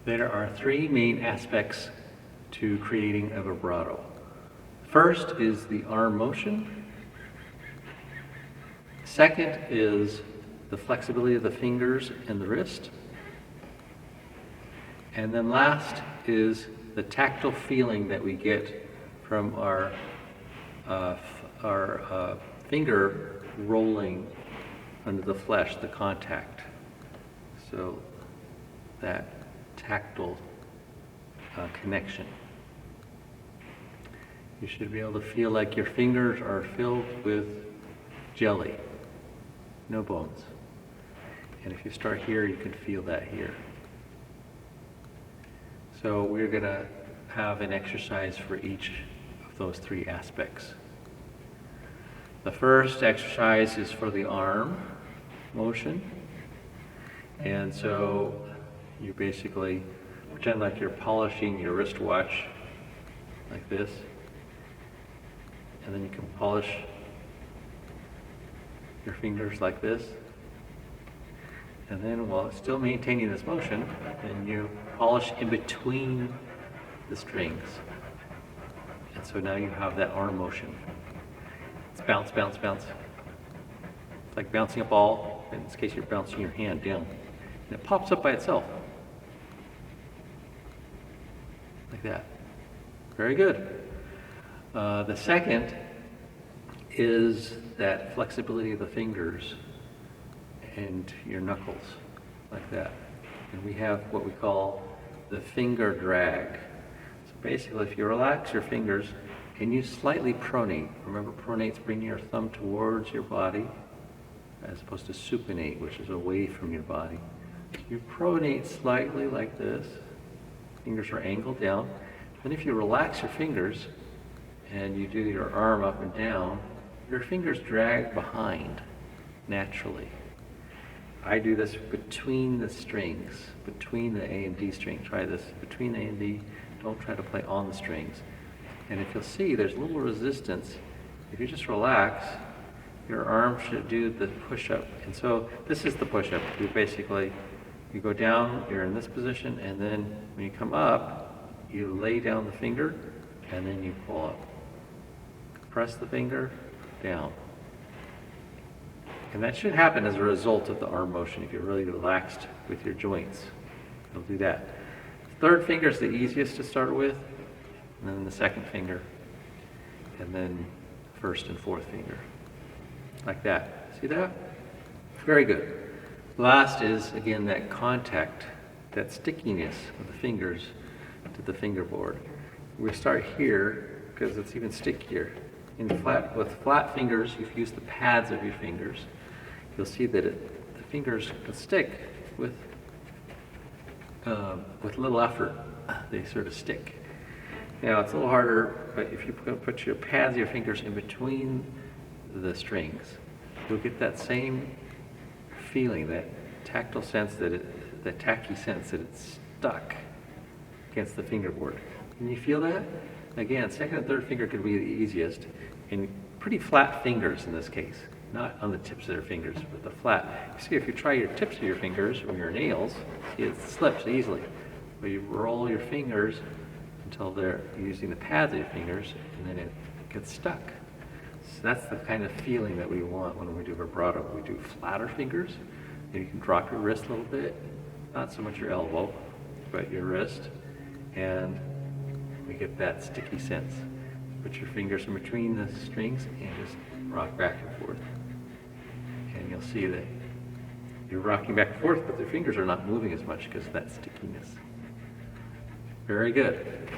There are three main aspects to creating a vibrato. First is the arm motion. Second is the flexibility of the fingers and the wrist. And then last is the tactile feeling that we get from our finger rolling under the flesh, the contact. So that tactile connection. You should be able to feel like your fingers are filled with jelly, no bones. And if you start here, you can feel that here. So we're going to have an exercise for each of those three aspects. The first exercise is for the arm motion. And so you basically pretend like you're polishing your wristwatch like this. And then you can polish your fingers like this. And then while still maintaining this motion, then you polish in between the strings. And so now you have that arm motion. It's bounce, bounce, bounce. It's like bouncing a ball. In this case, you're bouncing your hand down. And it pops up by itself. Like that. Very good. The second is that flexibility of the fingers and your knuckles, like that. And we have what we call the finger drag. So basically, if you relax your fingers and you slightly pronate, remember pronate's bringing your thumb towards your body as opposed to supinate, which is away from your body. So you pronate slightly like this, fingers are angled down. Then if you relax your fingers and you do your arm up and down, your fingers drag behind naturally. I do this between the strings, between the A and D string. Try this, between A and D. Don't try to play on the strings. And if you'll see, there's a little resistance. If you just relax, your arm should do the push-up. And so this is the push-up. You basically, you go down, you're in this position, and then when you come up, you lay down the finger, and then you pull up. Press the finger down. And that should happen as a result of the arm motion. If you're really relaxed with your joints, you'll do that. Third finger is the easiest to start with, and then the second finger, and then first and fourth finger. Like that. See that? Very good. Last is, again, that contact, that stickiness of the fingers to the fingerboard. We start here because it's even stickier. With flat fingers, if you use the pads of your fingers, you'll see that the fingers can stick with little effort. They sort of stick. Now it's a little harder, but if you put your pads of your fingers in between the strings, you'll get that same feeling, that tactile sense, that tacky sense that it's stuck against the fingerboard. Can you feel that? Again, second and third finger could be the easiest, and pretty flat fingers in this case, not on the tips of their fingers, but the flat. You see, if you try your tips of your fingers or your nails, see, it slips easily. But you roll your fingers until they're using the pads of your fingers, and then it gets stuck. So that's the kind of feeling that we want when we do vibrato. We do flatter fingers, and you can drop your wrist a little bit, not so much your elbow, but your wrist, and we get that sticky sense. Put your fingers in between the strings and just rock back and forth. And you'll see that you're rocking back and forth, but the fingers are not moving as much because of that stickiness. Very good.